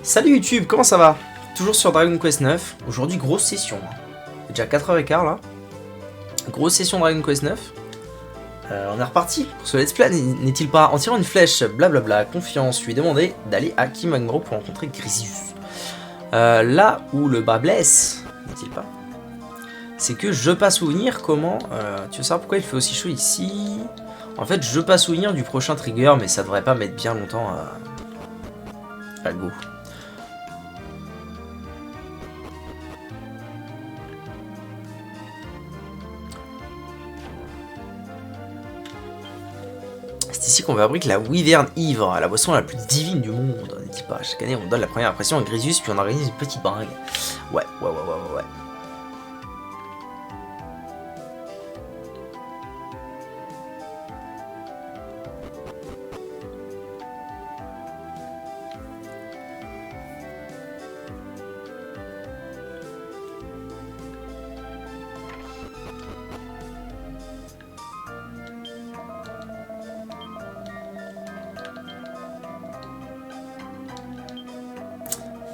Salut YouTube, comment ça va? Toujours sur Dragon Quest 9. Aujourd'hui, grosse session. Déjà 4h15 là. Grosse session Dragon Quest 9. On est reparti pour ce let's play. N'est-il pas en tirant une flèche, blablabla, confiance, je lui ai demandé d'aller à Kimagmaro pour rencontrer Grisius. Là où le bas blesse, n'est-il pas? C'est que je pas souvenir comment. Tu veux savoir pourquoi il fait aussi chaud ici? En fait, je pas souvenir du prochain trigger, mais ça devrait pas mettre bien longtemps à go. C'est ici qu'on fabrique la Wyvern Ivre, la boisson la plus divine du monde, n'est-il pas? Chaque année, on donne la première impression à Grisius, puis on organise une petite bringue. Ouais.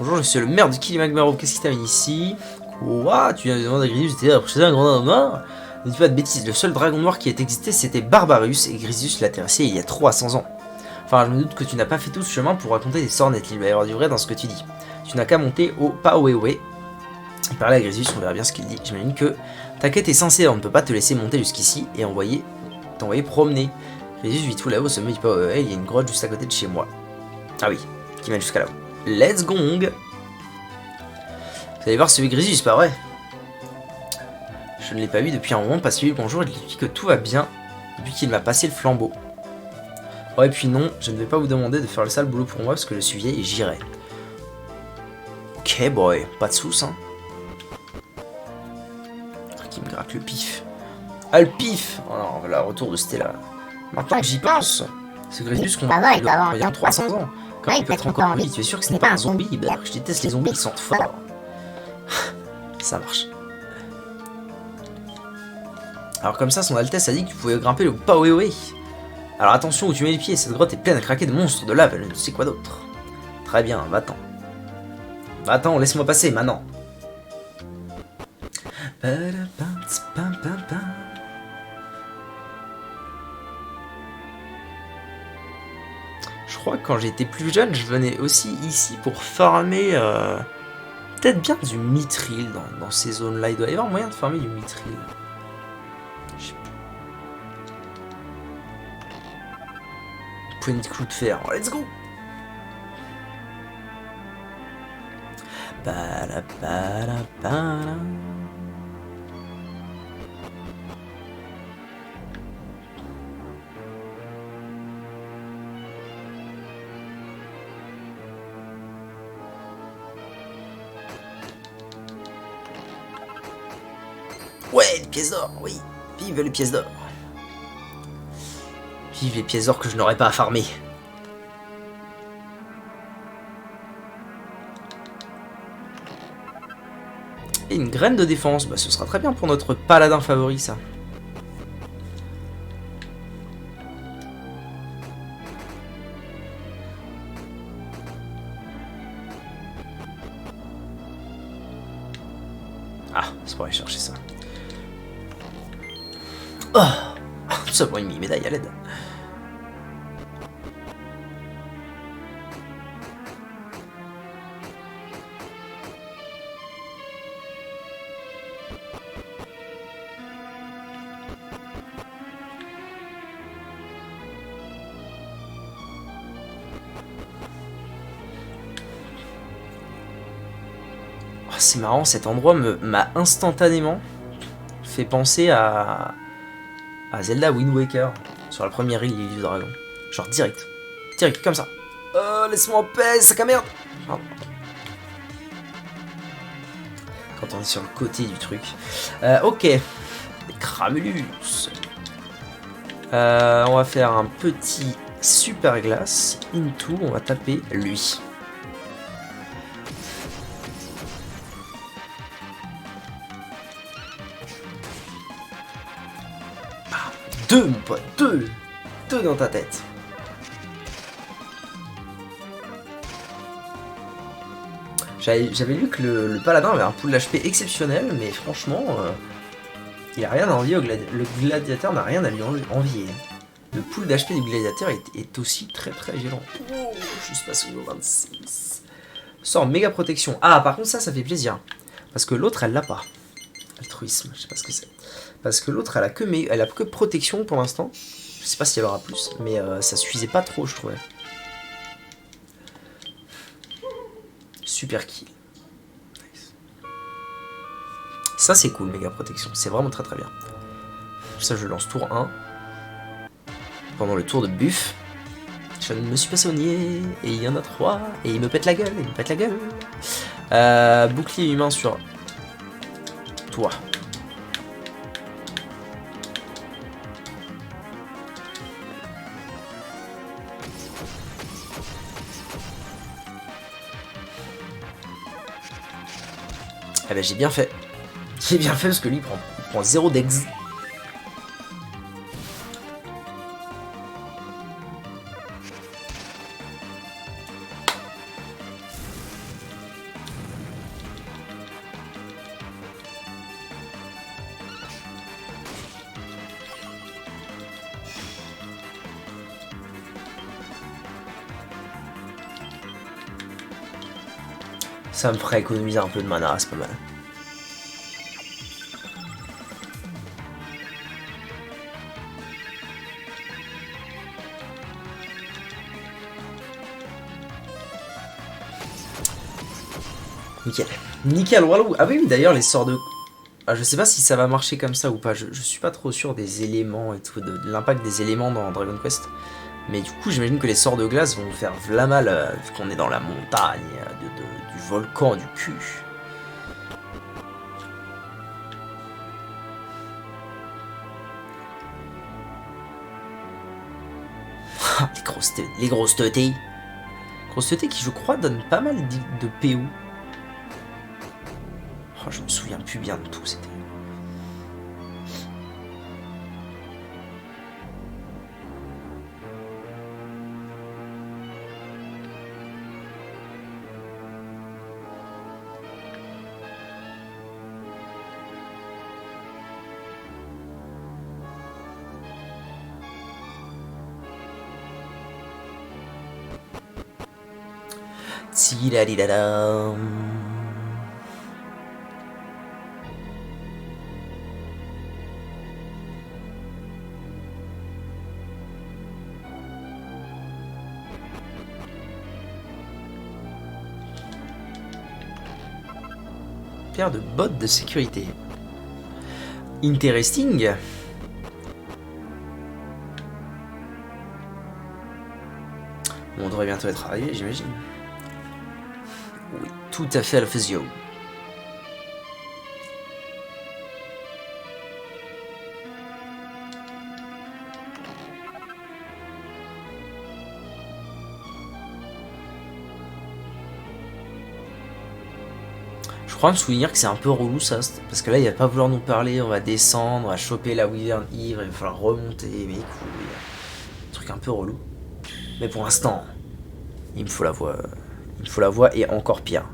Bonjour, je suis le maire de Kimagmaro. Qu'est-ce qui t'amène ici? Quoi? Tu viens de demander à Grisius de t'aider à protéger un grand dragon noir? Ne dis pas de bêtises, le seul dragon noir qui ait existé c'était Barbarus et Grisius l'a terrassé il y a 300 ans. Enfin, je me doute que tu n'as pas fait tout ce chemin pour raconter des sornettes, il va y avoir du vrai dans ce que tu dis. Tu n'as qu'à monter au Paoewe et parler à Grisius, on verra bien ce qu'il dit. J'imagine que ta quête est sincère, on ne peut pas te laisser monter jusqu'ici et t'envoyer promener. Grisius vit tout là-haut au sommet du Paoewe, il y a une grotte juste à côté de chez moi. Ah oui, qui mène jusqu'à là-haut. Let's gong. Vous allez voir celui Grisius, pas vrai? Je ne l'ai pas vu depuis un moment, parce que bonjour, il dit que tout va bien depuis qu'il m'a passé le flambeau. Oh, et puis non, je ne vais pas vous demander de faire le sale boulot pour moi parce que je suis vieille et j'irai. Ok boy, pas de sous hein. Qui me gratte le pif. Ah le pif. Oh non, le retour de Stella. Maintenant que j'y pense, c'est Grisius qu'on va il y a 300 ans. Comment il peut être encore en vie? Tu es sûr que ce n'est pas un zombie? Bah, je déteste les zombies, ils sentent fort. Ça marche. Alors comme ça, son Altesse a dit que tu pouvais grimper le Paoewe. Alors attention où tu mets les pieds, cette grotte est pleine à craquer de monstres, de lave, elle ne sait quoi d'autre. Très bien, va-t'en. Va-t'en, laisse-moi passer, maintenant. Je crois que quand j'étais plus jeune, je venais aussi ici pour farmer peut-être bien du mithril dans ces zones-là. Il doit y avoir moyen de farmer du mithril. Je sais plus. Poignée de clous de fer. Oh, let's go! Ouais, les pièces d'or, oui. Vive les pièces d'or. Vive les pièces d'or que je n'aurais pas à farmer. Et une graine de défense, bah ce sera très bien pour notre paladin favori ça. Ah, c'est pour aller chercher ça. Oh, tout ça pour une médaille à l'aide. Oh, c'est marrant, cet endroit m'a instantanément fait penser à Zelda Wind Waker sur la première île du dragon. Genre direct, comme ça. Oh, laisse-moi en paix, sac à merde. Pardon. Quand on est sur le côté du truc. Ok. Les Cramulus. On va faire un petit super glace. Into, on va taper lui. Deux, mon pote, deux dans ta tête. J'avais lu que le paladin avait un pool d'HP exceptionnel, mais franchement, il a rien à envier le gladiateur n'a rien à lui envier. Le pool d'HP du gladiateur est aussi très très violent. Oh, juste passé au niveau 26. Sort méga protection. Ah, par contre, ça fait plaisir. Parce que l'autre, elle l'a pas. Altruisme, je sais pas ce que c'est. Parce que l'autre, elle a que protection pour l'instant. Je sais pas s'il y en aura plus, mais ça suffisait pas trop, je trouvais. Super kill. Nice. Ça, c'est cool, méga protection. C'est vraiment très très bien. Ça, je lance tour 1. Pendant le tour de buff. Je ne me suis pas soigné. Et il y en a 3. Et il me pète la gueule. Il me pète la gueule. Bouclier humain sur toi. Ah bah j'ai bien fait. J'ai bien fait parce que lui il prend 0 dex. Ça me ferait économiser un peu de mana, c'est pas mal. Nickel. Nickel, walou. Ah oui, d'ailleurs, les sorts de... Ah, je sais pas si ça va marcher comme ça ou pas. Je suis pas trop sûr des éléments et tout, de l'impact des éléments dans Dragon Quest. Mais du coup, j'imagine que les sorts de glace vont faire v'là mal, vu qu'on est dans la montagne, du volcan, du cul. Les grosses teutés. Grosses teutés qui, je crois, donnent pas mal de PO. Oh, je me souviens plus bien de tout, c'était... Tiladidadam. Paire de bottes de sécurité. Interesting. On devrait bientôt être arrivé, j'imagine. Oui, tout à fait à la physio. Je crois me souvenir que c'est un peu relou ça, parce que là il va pas vouloir nous parler, on va descendre, on va choper la wyvern ivre, il va falloir remonter, mais écoute, un truc un peu relou. Mais pour l'instant, il me faut la voix. Il me faut la voix et encore pire.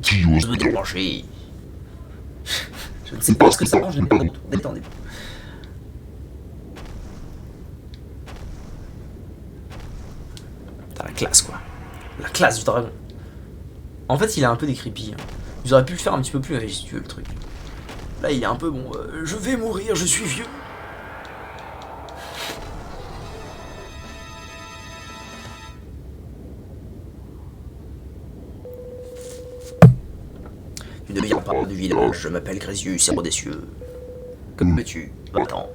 Qui ose me débrancher? Je ne sais pas ce que ça mange, je n'ai pas de tout. Détendez. T'as la classe quoi. La classe du dragon. En fait, il est un peu des creepy. Ils auraient pu le faire un petit peu plus majestueux le truc. Là, il est un peu bon. Je vais mourir, je suis vieux. Tu ne viens pas du village, je m'appelle Grésius, c'est cieux. Que veux-tu, va-t'en.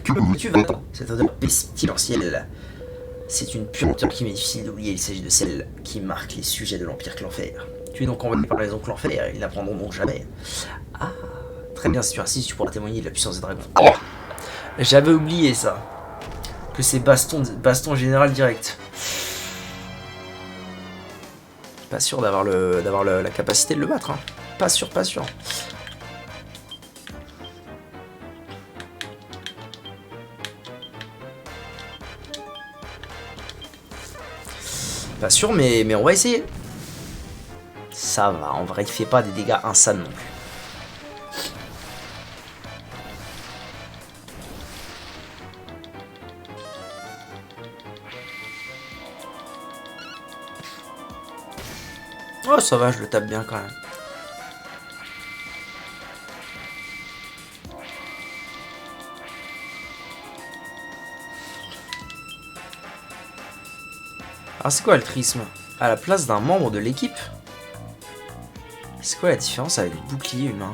Que veux-tu, va-t'en. Cette odeur pestilentielle, c'est une puanteur qui m'est difficile d'oublier, il s'agit de celle qui marque les sujets de l'Empire Clanfer. Tu es donc envoyé par les oncles Clanfer, ils n'apprendront donc jamais. Ah, très bien, si tu insistes, tu pourras témoigner de la puissance des dragons. Oh, j'avais oublié ça. Que c'est baston général direct. Pas sûr d'avoir la capacité de le battre, hein. Pas sûr, pas sûr. Pas sûr, mais on va essayer. Ça va, en vrai, il fait pas des dégâts insanes non plus. Oh, ça va, je le tape bien quand même. Alors, c'est quoi le trisme? À la place d'un membre de l'équipe? C'est quoi la différence avec le bouclier humain?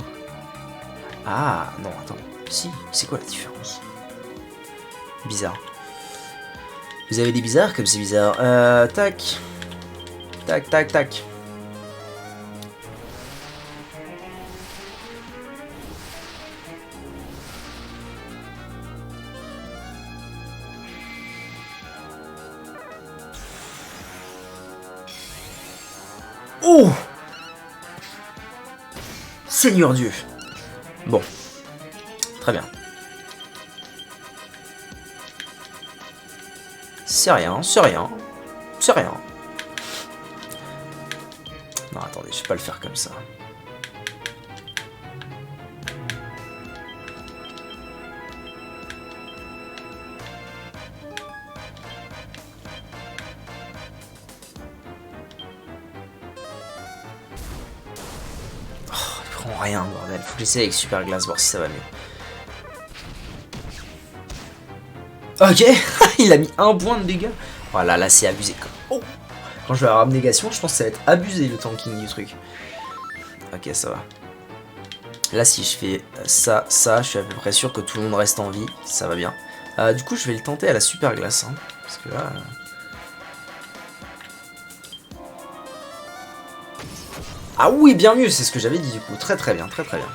Ah, non, attends. Si, c'est quoi la différence? Bizarre. Vous avez des bizarres comme c'est bizarre. Tac. Tac, tac, tac. Oh! Seigneur Dieu. Bon. Très bien. C'est rien, c'est rien. C'est rien. Non, attendez, je vais pas le faire comme ça. Oh, il prend rien, bordel. Faut que j'essaie avec Super Glace, voir si ça va mieux. Ok, il a mis 1 point de dégâts. Voilà, là c'est abusé. Oh, quand je vais avoir abnégation, je pense que ça va être abusé le tanking du truc. Ok, ça va. Là, si je fais ça, je suis à peu près sûr que tout le monde reste en vie. Ça va bien. Du coup, je vais le tenter à la super glace. Hein, parce que là... Ah oui, bien mieux, c'est ce que j'avais dit du coup. Très très bien, très très bien.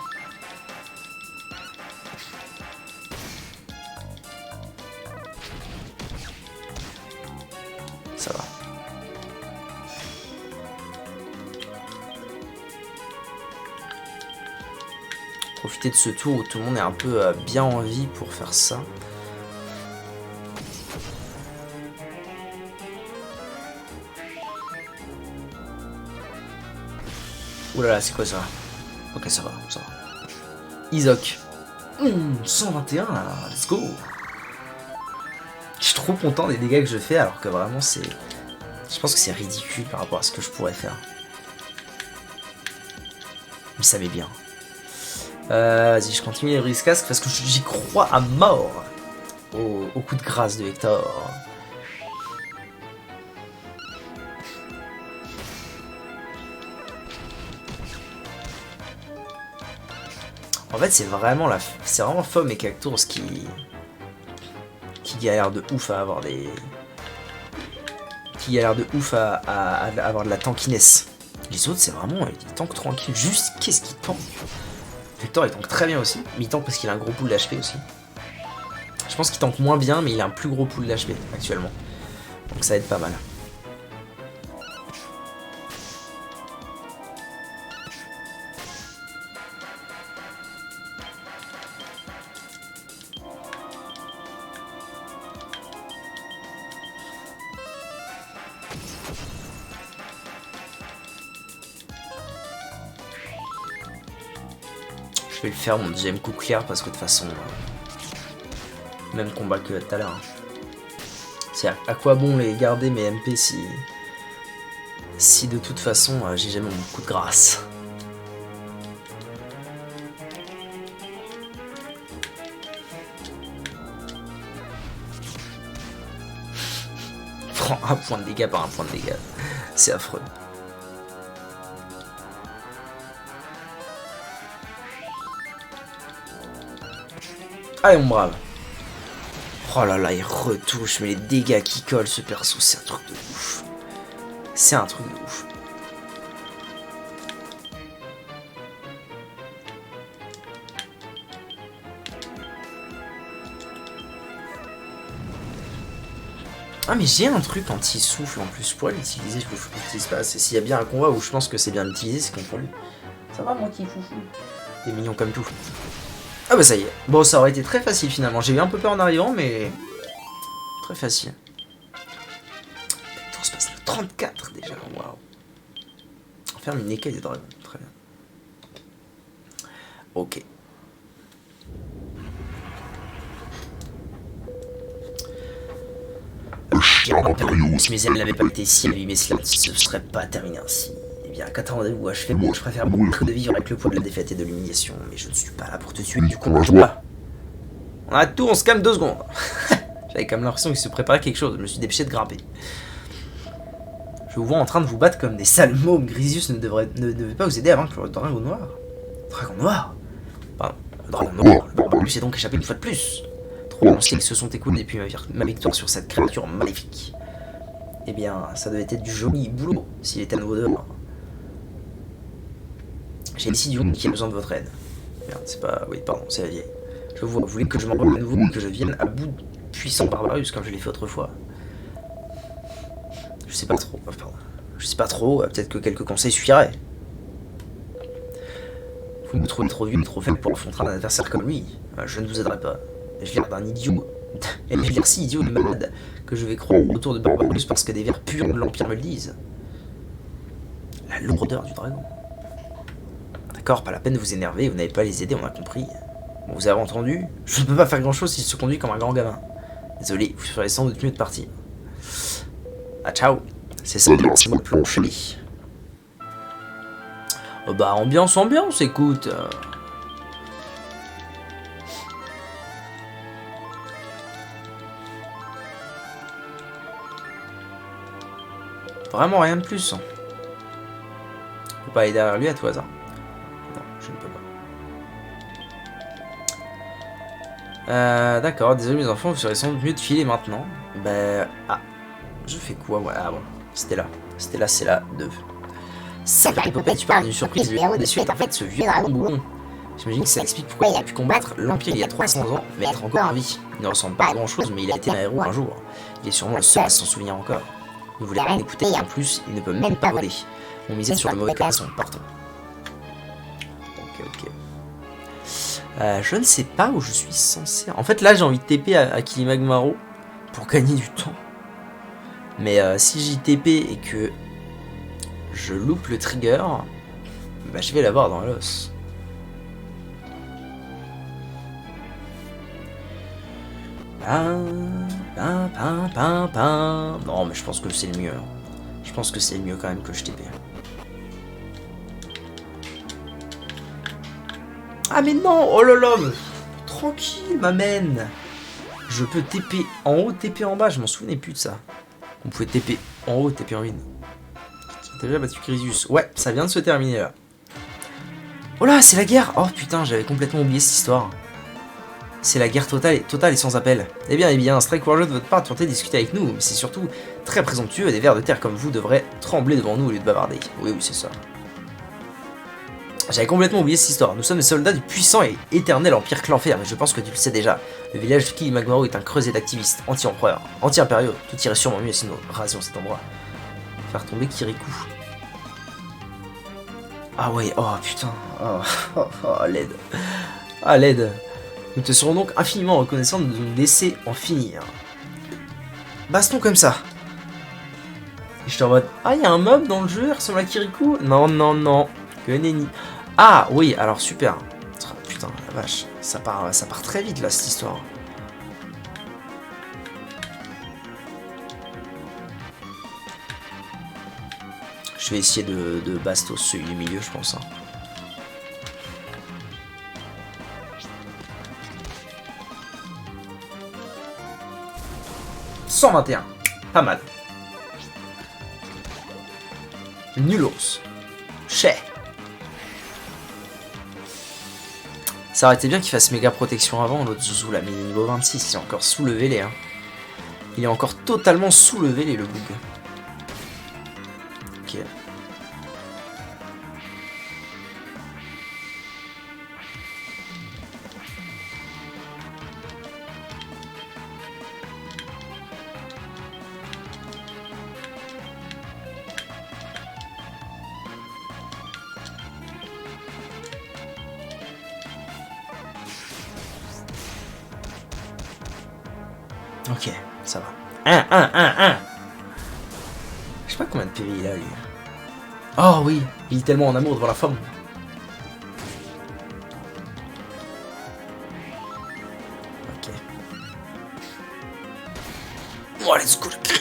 Ça va. Profiter de ce tour où tout le monde est un peu bien en vie pour faire ça. Ouh là là, c'est quoi ça? Ok, ça va, ça va. Isok. 121 là, let's go. Je suis trop content des dégâts que je fais alors que vraiment c'est... Je pense que c'est ridicule par rapport à ce que je pourrais faire. Mais ça m'est bien. Vas-y, je continue les brise-casques parce que j'y crois à mort au coup de grâce de Hector. En fait, c'est vraiment Fomm et Cactours qui galèrent de ouf à avoir des... Qui galèrent de ouf à avoir de la tankiness. Les autres, c'est vraiment... Ils tankent tranquille. Juste, qu'est-ce qu'ils tankent? Hector, il tank très bien aussi. Mais il tank parce qu'il a un gros pool d'HP aussi. Je pense qu'il tank moins bien, mais il a un plus gros pool d'HP actuellement. Donc ça aide pas mal. Je vais le faire mon deuxième coup clair parce que de toute façon... même combat que tout à l'heure. C'est à quoi bon les garder mes MP si de toute façon j'ai jamais mon coup de grâce. Prends un point de dégâts par un point de dégâts. C'est affreux. Allez mon brave. Oh là là, il retouche, mais les dégâts qui collent ce perso, c'est un truc de ouf. C'est un truc de ouf. Ah mais j'ai un truc anti-souffle en plus, je pourrais l'utiliser, je l'utilise pas. S'il y a bien un combat où je pense que c'est bien d'utiliser, c'est contre lui. Ça va mon petit foufou? T'es mignon comme tout. Ah bah ça y est. Bon, ça aurait été très facile finalement. J'ai eu un peu peur en arrivant, mais... très facile. Force passe le 34 déjà, waouh. Ferme une écaille des dragons, très bien. Ok. Mais si elle n'avait pas été si mais cela ne se serait pas terminé ainsi. Eh bien, qu'attendez-vous achevé? Moi, je préfère mourir que de vivre avec le poids de la défaite et de l'humiliation. Mais je ne suis pas là pour te tuer, du coup, pas. On a tout, on se calme 2 secondes. J'avais quand même l'impression qu'il se préparait quelque chose. Je me suis dépêché de grimper. Je vous vois en train de vous battre comme des sales mômes. Grisius ne devait pas vous aider à vaincre le dragon noir. Dragon noir? Pardon, le dragon noir. Le barbaru s'est donc échappé une fois de plus. Trop de siècles se sont écoulés depuis ma victoire sur cette créature maléfique. Eh bien, ça devait être du joli boulot s'il était à nouveau dehors. J'ai ici du monde qui a besoin de votre aide. Merde, c'est pas... Oui, pardon, c'est la vieille. Je vois, vous voulez que je m'enrôle à nouveau ou que je vienne à bout de puissant Barbarus comme je l'ai fait autrefois? Je sais pas trop. Pardon. Je sais pas trop, peut-être que quelques conseils suffiraient. Vous me trouvez trop vieux et trop faible pour affronter un adversaire comme lui. Je ne vous aiderai pas. J'ai l'air d'un idiot. Et j'ai l'air si idiot et malade que je vais croire autour de Barbarus parce que des vers purs de l'Empire me le disent. La lourdeur du dragon. D'accord, pas la peine de vous énerver, vous n'avez pas à les aider, on a compris. Bon, vous avez entendu? Je ne peux pas faire grand chose s'il se conduit comme un grand gamin. Désolé, vous ferez sans doute mieux de partir. Ah, ciao. C'est ça, c'est moi le plancher. Oh bah, ambiance, écoute. Vraiment rien de plus. Je peux pas aller derrière lui à tout hasard. Non, je ne peux pas. D'accord, désolé mes enfants, vous serez sans doute mieux de filer maintenant. Ben... Ah. Je fais quoi? Ouais, ah bon. C'était là, c'est là. 2. Sacré Popeye, tu parles d'une surprise, le héros déçu est en fait ce vieux dragon bougon. J'imagine que ça explique pourquoi il a pu combattre l'Empire il y a 300 ans, mais être encore en vie. Il ne ressemble pas à grand chose, mais il a été un héros un jour. Il est sûrement le seul à s'en souvenir encore. Ne voulez rien écouter, et en plus, il ne peut même pas voler. On misait sur le mauvais poisson, partons. Ok. Je ne sais pas où je suis censé... En fait, là, j'ai envie de TP à Kilimagmaro pour gagner du temps. Mais si j'y TP et que je loupe le trigger, bah, je vais l'avoir dans l'os. Non, mais je pense que c'est le mieux. Je pense que c'est le mieux quand même que je TP. Ah mais non! Oh là là! Tranquille, ma mène! Je peux TP en haut, TP en bas, je m'en souvenais plus de ça. On pouvait TP en haut, TP en une. T'as déjà battu Grisius? Ouais, ça vient de se terminer là. Oh là, c'est la guerre! Oh putain, j'avais complètement oublié cette histoire. C'est la guerre totale et sans appel. Eh bien, c'est très courageux de votre part de tenter de discuter avec nous, mais c'est surtout très présomptueux et des vers de terre comme vous devraient trembler devant nous au lieu de bavarder. Oui, c'est ça. J'avais complètement oublié cette histoire. Nous sommes les soldats du puissant et éternel Empire Clanfer, mais je pense que tu le sais déjà. Le village de Kilimagmaro est un creuset d'activistes, anti-empereurs, anti-impériaux. Tout irait sûrement mieux si nous rasions cet endroit. Faire tomber Kirikou. Ah ouais, oh putain. L'aide. Ah, l'aide. Nous te serons donc infiniment reconnaissants de nous laisser en finir. Baston comme ça. Et je te en mode, ah, il y a un mob dans le jeu, il ressemble à Kirikou? Non. Que nenni. Ah, oui, alors super. Oh, putain, la vache. Ça part très vite, là, cette histoire. Je vais essayer de bastos celui du milieu, je pense. Hein. 121. Pas mal. Nulos. Chez. Ça aurait été bien qu'il fasse méga protection avant, l'autre Zouzou là, mais il est niveau 26, il est encore soulevé les. Hein. Il est encore totalement soulevé les, le bug. Ok. Ok, ça va. 1. sais pas combien de PV il a, lui. Oh oui, il est tellement en amour devant la femme. Ok. Oh, let's go, le crit.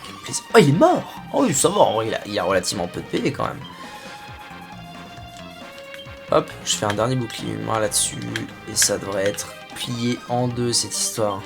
Quel plaisir. Oh, il est mort. Oh oui, ça va, en vrai, il a relativement peu de PV quand même. Hop, je fais un dernier bouclier humain là-dessus. Et ça devrait être plié en deux, cette histoire.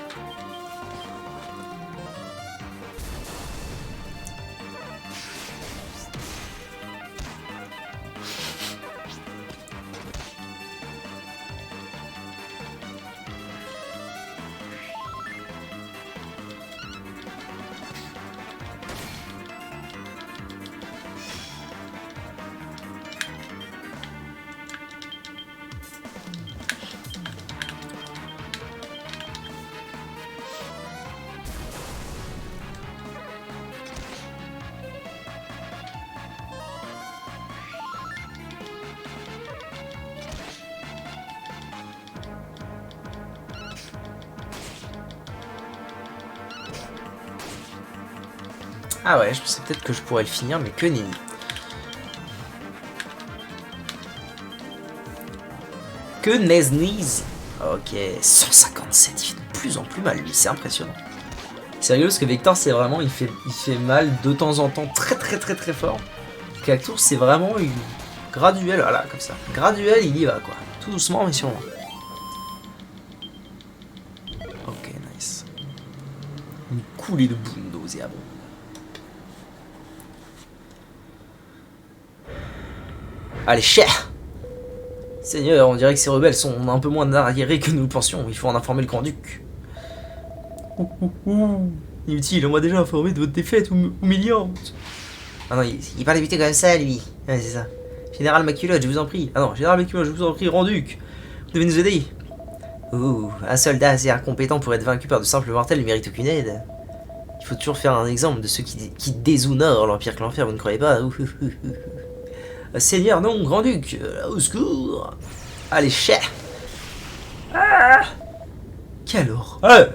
Ah ouais, je pensais peut-être que je pourrais le finir, mais que nenni. Que Nezniz. Ok, 157, il fait de plus en plus mal, lui, c'est impressionnant. C'est rigolo parce que Vector, c'est vraiment, il fait mal de temps en temps très fort. Cactour, c'est vraiment une graduelle, voilà, comme ça. Graduelle, il y va, quoi. Tout doucement, mais sûrement. Ok, nice. Une coulée de bundos et à bon. Allez, cher! Seigneur, on dirait que ces rebelles sont un peu moins arriérés que nous le pensions. Il faut en informer le grand-duc. Inutile, on m'a déjà informé de votre défaite humiliante. Ah non, il parle vite comme ça, lui. Ouais, c'est ça. Général Maculotte, je vous en prie. Ah non, Général Maculotte, je vous en prie, grand-duc. Vous devez nous aider. Ouh, un soldat assez incompétent pour être vaincu par de simples mortels ne mérite aucune aide. Il faut toujours faire un exemple de ceux qui déshonorent l'Empire que l'enfer, vous ne croyez pas? Seigneur, non, grand-duc, au secours. Allez, cher. Ah, quelle horreur.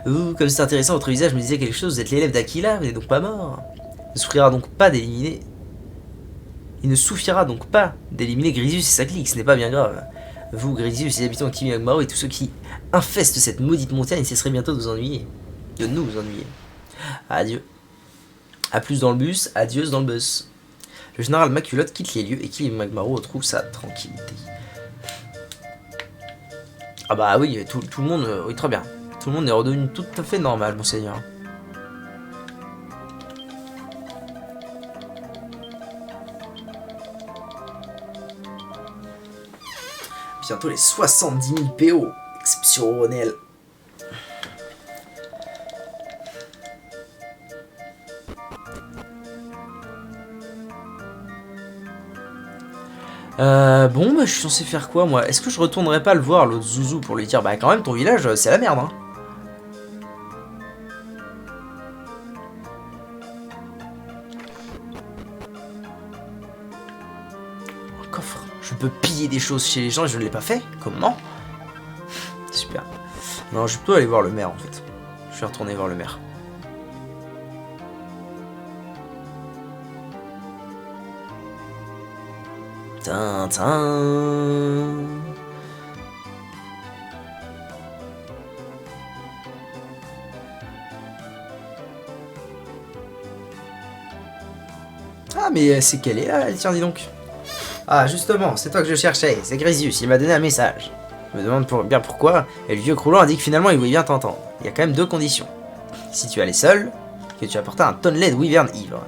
Comme c'est intéressant, votre visage me disait quelque chose, vous êtes l'élève d'Aquila, vous n'êtes donc pas mort. Il ne suffira donc pas d'éliminer... Il ne suffira donc pas d'éliminer Grisius et sa clique, ce n'est pas bien grave. Vous, Grisius, les habitants de Kimagmaro et tous ceux qui infestent cette maudite montagne cesseraient bientôt de vous ennuyer. De nous ennuyer. Adieu. A plus dans le bus, adieu dans le bus. Le général Maculotte quitte les lieux et Kimagmaro retrouve sa tranquillité. Ah bah oui, tout le monde... oui, très bien. Tout le monde est redevenu tout à fait normal, monseigneur. Bientôt les 70 000 PO. Exceptionnel. Bon, bah, je suis censé faire quoi, moi? Est-ce que je retournerai pas le voir, l'autre Zouzou, pour lui dire, bah, quand même, ton village, c'est la merde, hein? Un coffre. Je peux piller des choses chez les gens et je ne l'ai pas fait? Comment? Super. Non, je peux aller voir le maire, en fait. Je vais retourner voir le maire. Tintin. Ah, mais c'est qu'elle est là, elle, tiens, dis donc. Ah, justement, c'est toi que je cherchais, c'est Grisius, il m'a donné un message. Je me demande bien pourquoi, et le vieux Croulant a dit que finalement il voulait bien t'entendre. Il y a quand même deux conditions. Si tu allais seul, que tu apportais un tonnelet de wyvern ivre.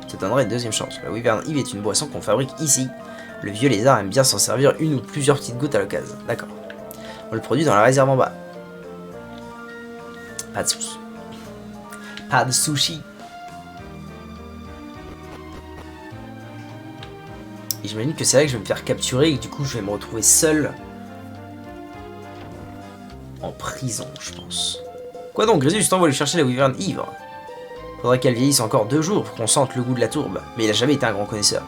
Je te donnerai une deuxième chance. La wyvern ivre est une boisson qu'on fabrique ici. Le vieux lézard aime bien s'en servir une ou plusieurs petites gouttes à l'occasion. D'accord. On le produit dans la réserve en bas. Pas de soucis. Pas de sushi. Et j'imagine que c'est vrai que je vais me faire capturer et que du coup je vais me retrouver seul en prison, je pense. Quoi donc, Grisius, je t'envoie lui chercher la wyvern ivre. Faudrait qu'elle vieillisse encore 2 jours pour qu'on sente le goût de la tourbe, mais il a jamais été un grand connaisseur.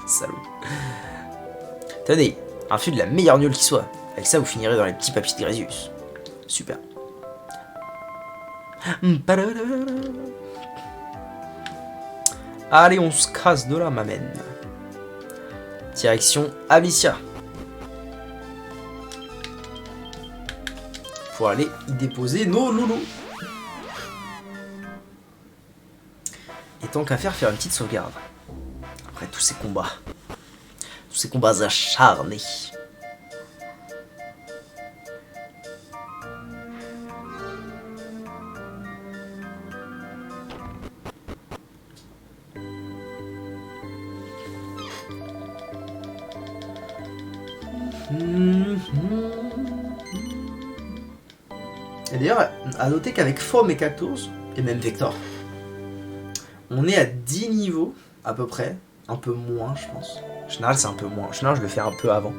Salaud. Tenez, un fût de la meilleure gnôle qui soit. Avec ça, vous finirez dans les petits papiers de Grisius. Super. Allez, on se casse de là, m'amène. Direction Amicia. Pour aller y déposer nos loulous. Et tant qu'à faire une petite sauvegarde. Après tous ces combats. Tous ces combats acharnés. Et d'ailleurs, à noter qu'avec Foam et Cactus, et même Vector, on est à 10 niveaux, à peu près. Un peu moins, je pense. En général, c'est un peu moins. En général, je le fais un peu avant.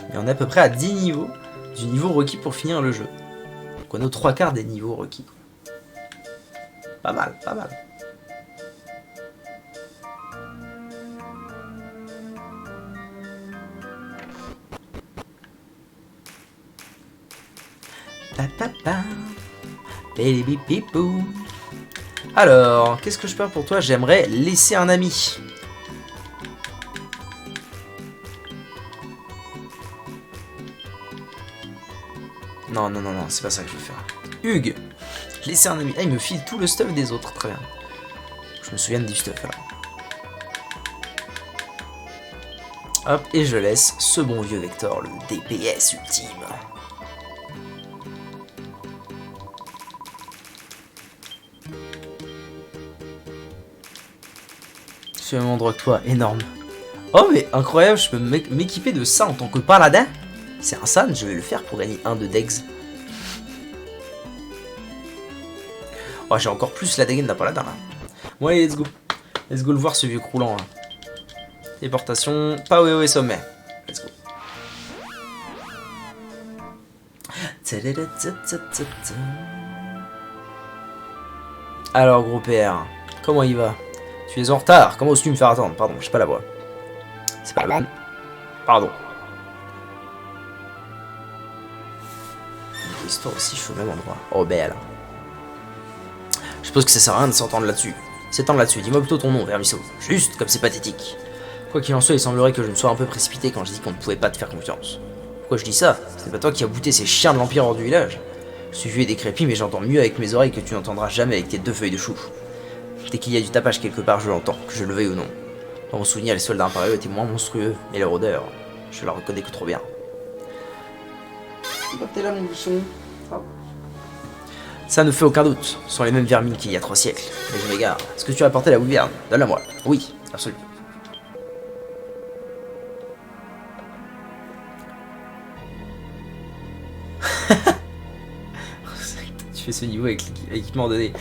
Mais on est à peu près à 10 niveaux du niveau requis pour finir le jeu. Donc on est aux 3/4 des niveaux requis. Pas mal, pas mal. Alors, qu'est-ce que je peux faire pour toi? J'aimerais laisser un ami. Non, non, non, non, c'est pas ça que je veux faire. Hugues, laisser un ami. Ah, il me file tout le stuff des autres, très bien. Je me souviens du stuff alors. Hop, et je laisse ce bon vieux Vector, le DPS ultime. Je suis même endroit que toi, énorme. Oh mais incroyable, je peux m'équiper de ça en tant que paladin. C'est un san, je vais le faire pour gagner 1 de Dex. Oh, j'ai encore plus la dégaine d'un paladin là. Bon allez, let's go. Let's go le voir ce vieux croulant là. Téléportation, pas et sommet. Let's go. Alors gros père, comment il va? Tu es en retard, comment oses-tu me faire attendre? Pardon, j'ai pas la voix. C'est pas la bonne. Pardon. L'histoire aussi, je suis au même endroit. Oh belle. Je suppose que ça sert à rien de s'entendre là-dessus. S'étendre là-dessus, dis-moi plutôt ton nom, Vermisso. Juste comme c'est pathétique. Quoi qu'il en soit, il semblerait que je me sois un peu précipité quand j'ai dit qu'on ne pouvait pas te faire confiance. Pourquoi je dis ça? C'est pas toi qui as bouté ces chiens de l'Empire hors du village. Je suis vieux et décrépit, mais j'entends mieux avec mes oreilles que tu n'entendras jamais avec tes 2 feuilles de chou. Dès qu'il y a du tapage quelque part, je l'entends, que je le veuille ou non. Dans mon souvenir, les soldats impériaux étaient moins monstrueux, mais leur odeur, je la reconnais que trop bien. T'es là, mon bouchon. Ça ne fait aucun doute, ce sont les mêmes vermines qu'il y a 3 siècles. Mais je m'égare. Est-ce que tu as apporté la wyvern? Donne-la moi. Oui, absolument. Tu fais ce niveau avec l'équipement donné.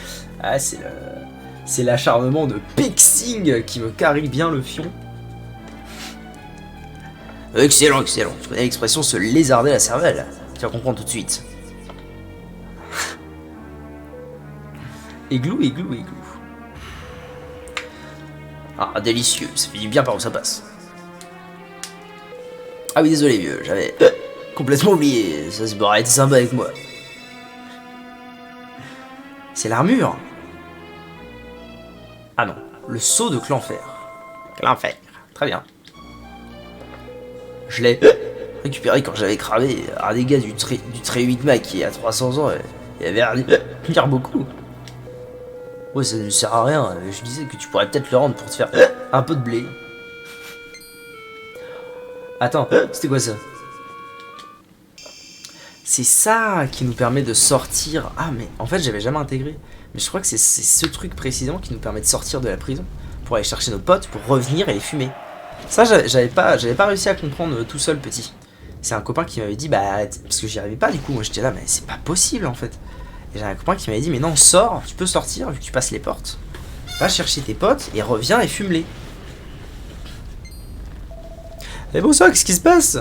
Ah, c'est l'acharnement de Pixing qui me carry bien le fion. Excellent, excellent. Tu connais l'expression se lézarder la cervelle. Tu vas comprendre tout de suite. Églou, églou, églou. Ah, délicieux. Ça fait du bien par où ça passe. Ah oui, désolé, vieux. J'avais complètement oublié. Ça se aurait été sympa avec moi. C'est l'armure. Ah non, le sceau de Clanfer. Clanfer, très bien. Je l'ai récupéré quand j'avais cramé un des gars du trait 8 Mac qui a 300 ans. Il avait l'air beaucoup. Ouais, ça ne sert à rien. Je disais que tu pourrais peut-être le rendre pour te faire un peu de blé. Attends, c'était quoi ça? C'est ça qui nous permet de sortir. Ah, mais en fait, j'avais jamais intégré. Mais je crois que c'est ce truc précisément qui nous permet de sortir de la prison pour aller chercher nos potes, pour revenir et les fumer. Ça, j'avais pas réussi à comprendre tout seul, petit. C'est un copain qui m'avait dit, bah, parce que j'y arrivais pas du coup. Moi, j'étais là, mais c'est pas possible en fait. Et j'avais un copain qui m'avait dit, mais non, sors, tu peux sortir vu que tu passes les portes. Va chercher tes potes et reviens et fume-les. Mais bon, ça, qu'est-ce qui se passe?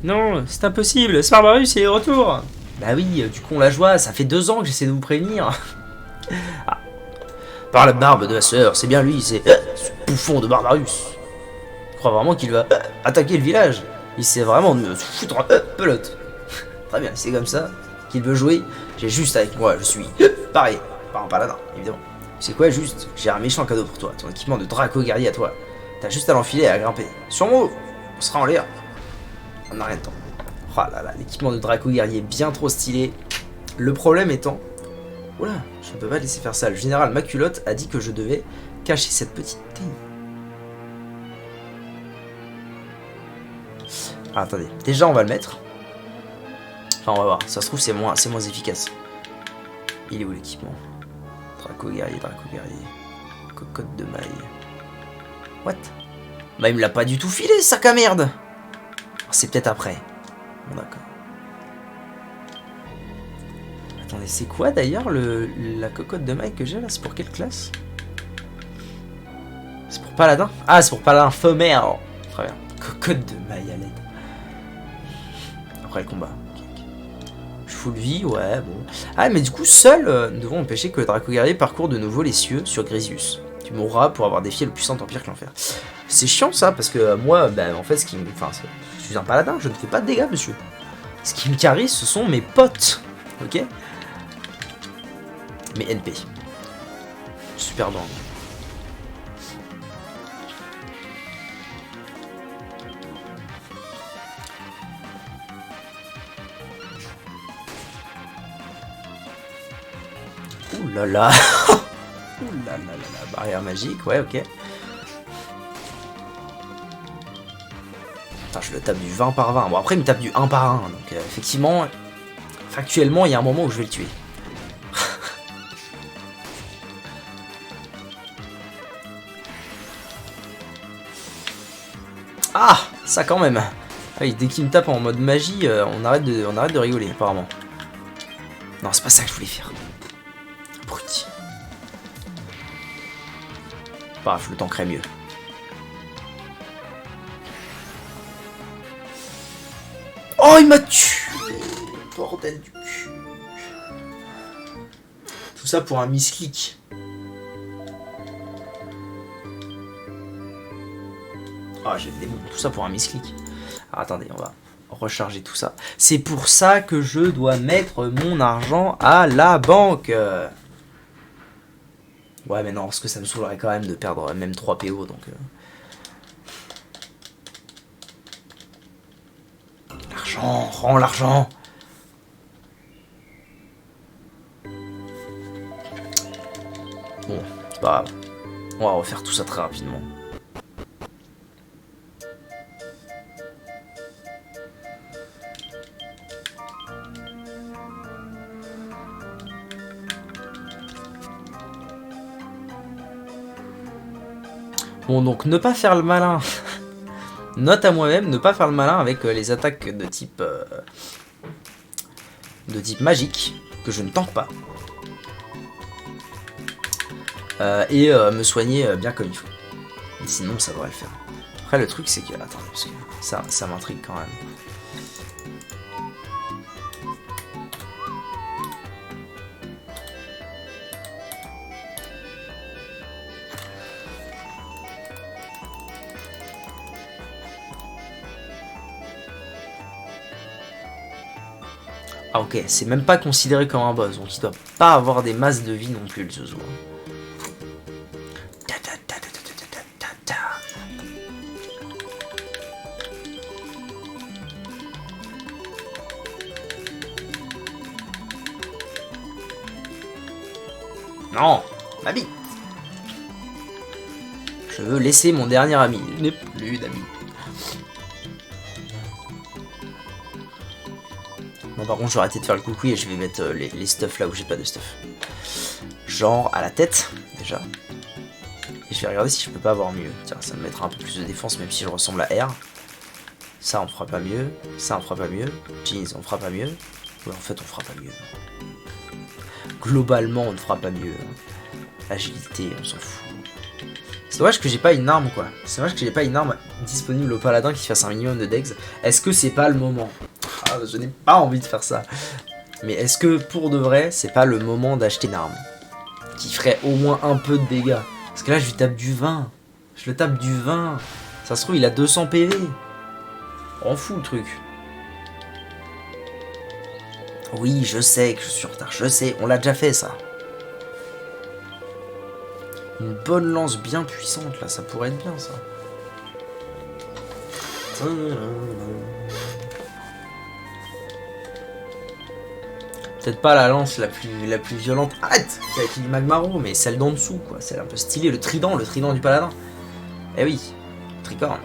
Non, c'est impossible, Sparbarus est de retour. Bah oui, du coup on la joie, ça fait 2 ans que j'essaie de vous prévenir. Ah. Par la barbe de ma sœur, c'est bien lui, c'est ce bouffon de Barbarus. Je crois vraiment qu'il va attaquer le village. Il sait vraiment de me foutre en pelote. Très bien, c'est comme ça qu'il veut jouer. J'ai juste avec moi, je suis pareil, pas un paladin, évidemment. C'est quoi juste? J'ai un méchant cadeau pour toi, ton équipement de Draco guerrier à toi. T'as juste à l'enfiler et à grimper. Sur move, on sera en l'air. On n'a rien de temps. Oh là là, l'équipement de Draco guerrier bien trop stylé. Le problème étant... Oula, je ne peux pas laisser faire ça. Le général Maculotte a dit que je devais cacher cette petite taille. Ah, attendez, déjà on va le mettre. Enfin on va voir, ça se trouve c'est moins efficace. Il est où l'équipement? Draco guerrier, cocotte de maille. What? Bah il me l'a pas du tout filé ce sac à merde. C'est peut-être après. Bon d'accord. Attendez, c'est quoi d'ailleurs la cocotte de maille que j'ai là? C'est pour quelle classe? C'est pour paladin? Ah c'est pour paladin femelle. Très bien. Cocotte de maille à l'aide. Après le combat. Full vie, ouais, bon. Ah, mais du coup, seuls nous devons empêcher que le Draco guerrier parcourt de nouveau les cieux sur Grisius. Tu mourras pour avoir défié le puissant empire que l'enfer. C'est chiant ça, parce que moi, ben, en fait, ce qui me. Enfin, je suis un paladin, je ne fais pas de dégâts, monsieur. Ce qui me caresse, ce sont mes potes. Ok? Mes NP. Super dangereux. Ouh là là. Ouh là là là là. Barrière magique, ouais, ok. Putain, je le tape du 20 par 20. Bon, après, il me tape du 1 par 1. Donc, effectivement, factuellement, il y a un moment où je vais le tuer. Ah, ça quand même. Ah oui, dès qu'il me tape en mode magie, on arrête de rigoler, apparemment. Non, c'est pas ça que je voulais faire. Brut. Bref, je le tankerai mieux. Oh, il m'a tué! Bordel du cul. Tout ça pour un misclick. Ah, j'ai le démon. Tout ça pour un misclick. Alors, attendez, on va recharger tout ça. C'est pour ça que je dois mettre mon argent à la banque. Ouais, mais non, parce que ça me saoulerait quand même de perdre même 3 PO, donc... L'argent, rends l'argent. Bon, c'est pas grave. On va refaire tout ça très rapidement. Bon, donc ne pas faire le malin. Note à moi-même, ne pas faire le malin avec les attaques de type magique, que je ne tank pas. Et me soigner bien comme il faut. Et sinon, ça devrait le faire. Après, le truc, c'est que... Attendez, parce que ça m'intrigue quand même. Ah ok, c'est même pas considéré comme un boss, donc il doit pas avoir des masses de vie non plus le Zozo. Non, ma bite. Je veux laisser mon dernier ami. Il n'est plus d'amis. Bon, par contre, je vais arrêter de faire le coucou et je vais mettre les stuff là où j'ai pas de stuff. Genre à la tête, déjà. Et je vais regarder si je peux pas avoir mieux. Tiens, ça me mettra un peu plus de défense, même si je ressemble à R. Ça, on fera pas mieux. Ça, on fera pas mieux. Jeans, on fera pas mieux. Ouais, en fait, on fera pas mieux. Globalement, on ne fera pas mieux. Agilité, on s'en fout. C'est dommage que j'ai pas une arme, quoi. C'est dommage que j'ai pas une arme disponible au paladin qui fasse un minimum de dex. Est-ce que c'est pas le moment? Ah, je n'ai pas envie de faire ça. Mais est-ce que, pour de vrai, c'est pas le moment d'acheter une arme qui ferait au moins un peu de dégâts? Parce que là, je lui tape du 20. Je le tape du 20. Ça se trouve, il a 200 PV. On fout le truc. Oui, je sais que je suis en retard, je sais, on l'a déjà fait ça. Une bonne lance bien puissante là, ça pourrait être bien ça. Peut-être pas la lance la plus violente. Arrête! Avec Magmaro, mais celle d'en dessous quoi, celle un peu stylée, le trident du paladin. Eh oui, tricorne.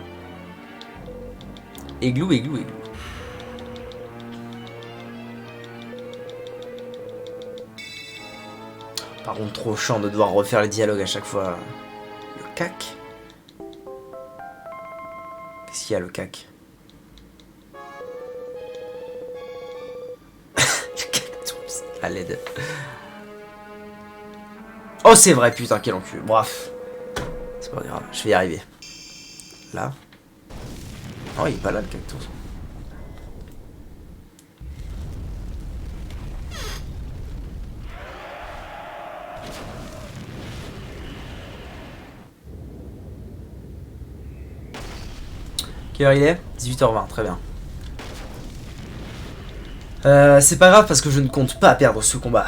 Églou, églou, églou. Par contre, trop chiant de devoir refaire les dialogues à chaque fois. Le cac. Qu'est-ce qu'il y a, le cac? Le cactus. À l'aide. Oh, c'est vrai, putain, quel encul. Bref. C'est pas grave, je vais y arriver. Là. Oh, il est pas là, le cactus. Quelle heure il est? 18h20, très bien. C'est pas grave parce que je ne compte pas perdre ce combat.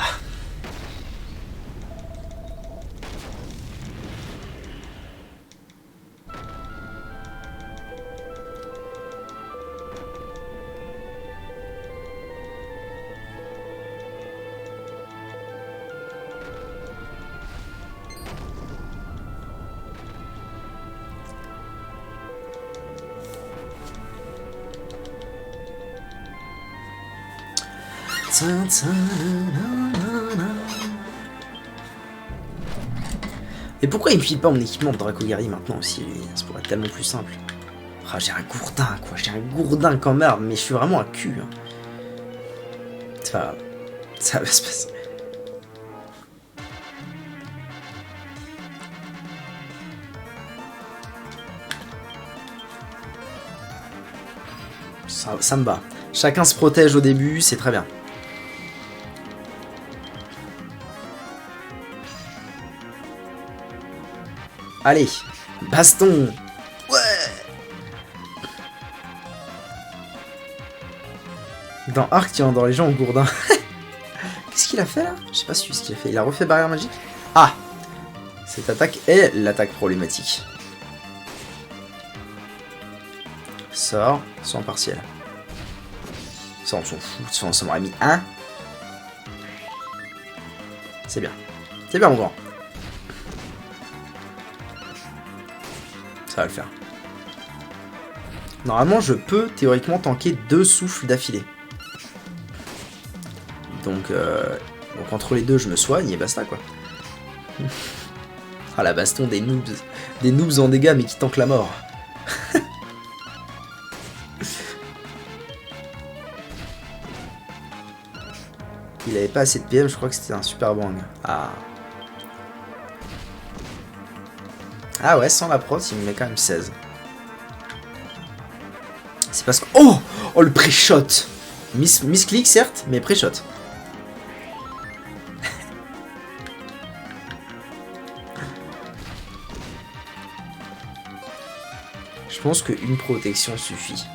Et pourquoi il me file pas mon équipement de Dracogary maintenant aussi, lui? Ça pourrait être tellement plus simple. Ah, j'ai un gourdin, quoi. J'ai un gourdin quand même, mais je suis vraiment un cul. Hein. Ça va se passer. Ça me va. Chacun se protège au début, c'est très bien. Allez, baston. Ouais. Dans Arc, tu endors les gens au gourdin. Qu'est-ce qu'il a fait là? Je sais pas ce qu'il a fait. Il a refait barrière magique. Ah, cette attaque est l'attaque problématique. Sort, sans partiel. Ça, on s'en fout. Ça m'aurait mis 1. C'est bien. C'est bien, mon grand. Ça va le faire. Normalement, je peux théoriquement tanker 2 souffles d'affilée. Donc entre les deux, je me soigne et basta quoi. Ah la baston des noobs en dégâts mais qui tankent la mort. Il avait pas assez de PM, je crois que c'était un super bang. Ah. Ah ouais, sans la prot, il me met quand même 16. C'est parce que... Oh, le pré-shot. Misclick certes, mais pré-shot. Je pense qu'une protection suffit.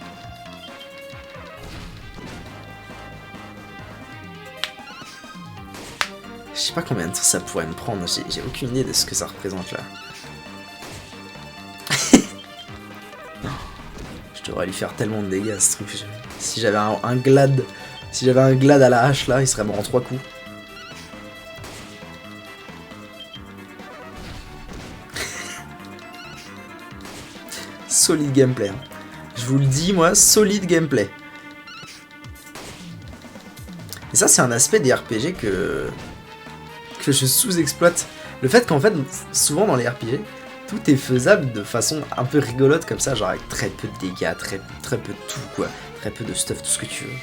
Je sais pas combien de temps ça pourrait me prendre, j'ai aucune idée de ce que ça représente là. Je devrais lui faire tellement de dégâts ce truc. Si j'avais un glad, si j'avais un glad à la hache là, il serait mort en 3 coups. Solide gameplay. Hein. Je vous le dis moi, solide gameplay. Et ça c'est un aspect des RPG que je sous-exploite. Le fait qu'en fait, souvent dans les RPG, tout est faisable de façon un peu rigolote comme ça, genre avec très peu de dégâts, très peu de tout quoi, très peu de stuff, tout ce que tu veux.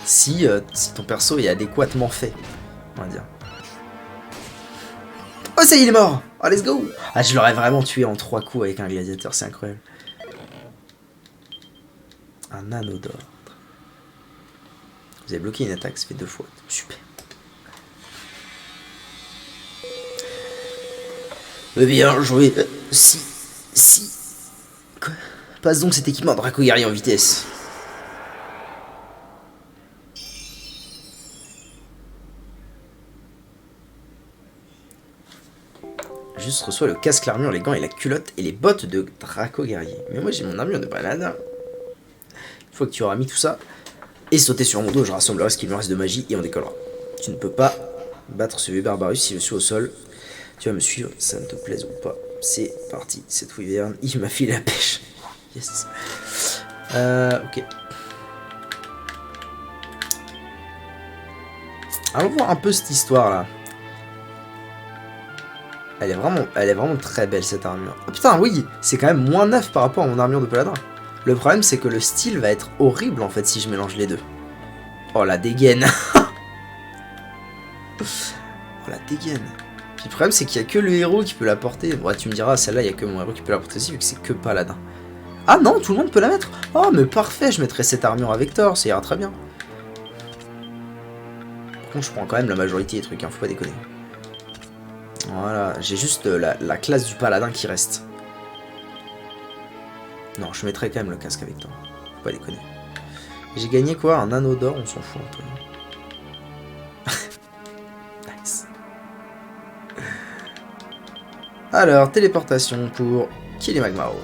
Si ton perso est adéquatement fait, on va dire. Oh ça y est, il est mort. Oh let's go. Ah je l'aurais vraiment tué en 3 coups avec un gladiateur, c'est incroyable. Un anneau d'or. Vous avez bloqué une attaque, ça fait 2 fois. Super. Bien joué. Si. Quoi? Passe donc cet équipement Draco guerrier en vitesse. Juste reçois le casque, l'armure, les gants et la culotte et les bottes de Draco guerrier. Mais moi j'ai mon armure de paladin. Une fois que tu auras mis tout ça et sauté sur mon dos, je rassemblerai ce qu'il me reste de magie et on décollera. Tu ne peux pas battre ce vieux Barbarus si je suis au sol. Tu vas me suivre, ça ne te plaise ou pas. C'est parti, cette wyvern, il m'a filé la pêche. Yes. Ok. Allons voir un peu cette histoire là. Elle est vraiment très belle cette armure. Oh, putain, oui, c'est quand même moins neuf par rapport à mon armure de paladin. Le problème c'est que le style va être horrible en fait si je mélange les deux. Oh la dégaine. Oh la dégaine. Puis le problème c'est qu'il n'y a que le héros qui peut la porter. Bon, tu me diras, celle-là il n'y a que mon héros qui peut la porter aussi vu que c'est que paladin. Ah non, tout le monde peut la mettre. Oh mais parfait, je mettrai cette armure avec Thor, ça ira très bien. Par contre je prends quand même la majorité des trucs, hein, faut pas déconner. Voilà, j'ai juste la classe du paladin qui reste. Non, je mettrai quand même le casque avec toi. Faut pas déconner. J'ai gagné quoi? Un anneau d'or, on s'en fout un peu. Nice. Alors, téléportation pour Killimagmaro.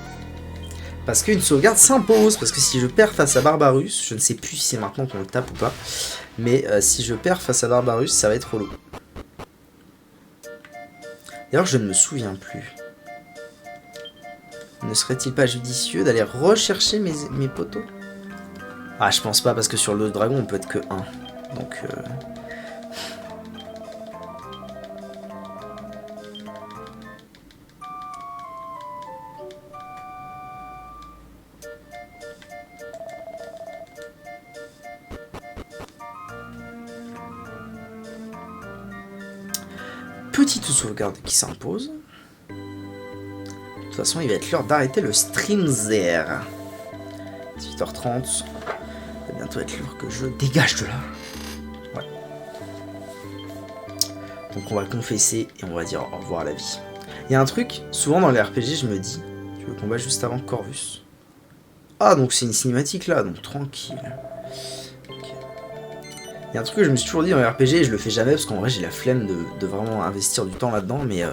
Parce qu'une sauvegarde s'impose. Parce que si je perds face à Barbarus, je ne sais plus si c'est maintenant qu'on le tape ou pas. Mais si je perds face à Barbarus, ça va être relou. D'ailleurs, je ne me souviens plus. Ne serait-il pas judicieux d'aller rechercher mes poteaux? Ah, je pense pas, parce que sur le dragon, on peut être que 1. Donc... Petite sauvegarde qui s'impose. De toute façon, il va être l'heure d'arrêter le streamzer. 18h30. Il va bientôt être l'heure que je dégage de là. Ouais. Donc on va confesser et on va dire au revoir à la vie. Il y a un truc, souvent dans les RPG, je me dis, tu veux combat juste avant Corvus. Ah, donc c'est une cinématique là, donc tranquille. Il y a un truc que je me suis toujours dit dans les RPG et je le fais jamais parce qu'en vrai j'ai la flemme de vraiment investir du temps là-dedans, mais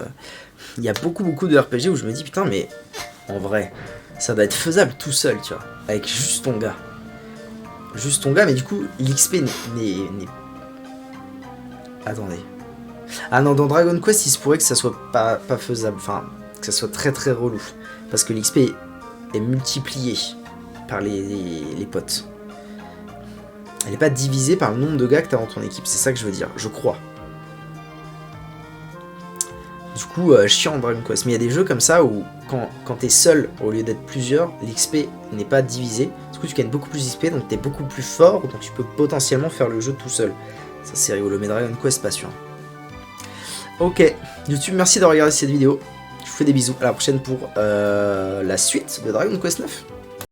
il y a beaucoup de RPG où je me dis putain mais en vrai ça doit être faisable tout seul, tu vois, avec juste ton gars. Juste ton gars, mais du coup l'XP n'est... Attendez. Ah non, dans Dragon Quest il se pourrait que ça soit pas faisable, enfin que ça soit très relou, parce que l'XP est multiplié par les potes. Elle n'est pas divisée par le nombre de gars que tu as dans ton équipe, c'est ça que je veux dire, je crois. Du coup, chiant en Dragon Quest. Mais il y a des jeux comme ça où, quand t'es seul, au lieu d'être plusieurs, l'XP n'est pas divisé. Du coup, tu gagnes beaucoup plus d'XP, donc t'es beaucoup plus fort, donc tu peux potentiellement faire le jeu tout seul. Ça, c'est rigolo, mais Dragon Quest, pas sûr. Ok, YouTube, merci d'avoir regardé cette vidéo. Je vous fais des bisous. À la prochaine pour la suite de Dragon Quest 9.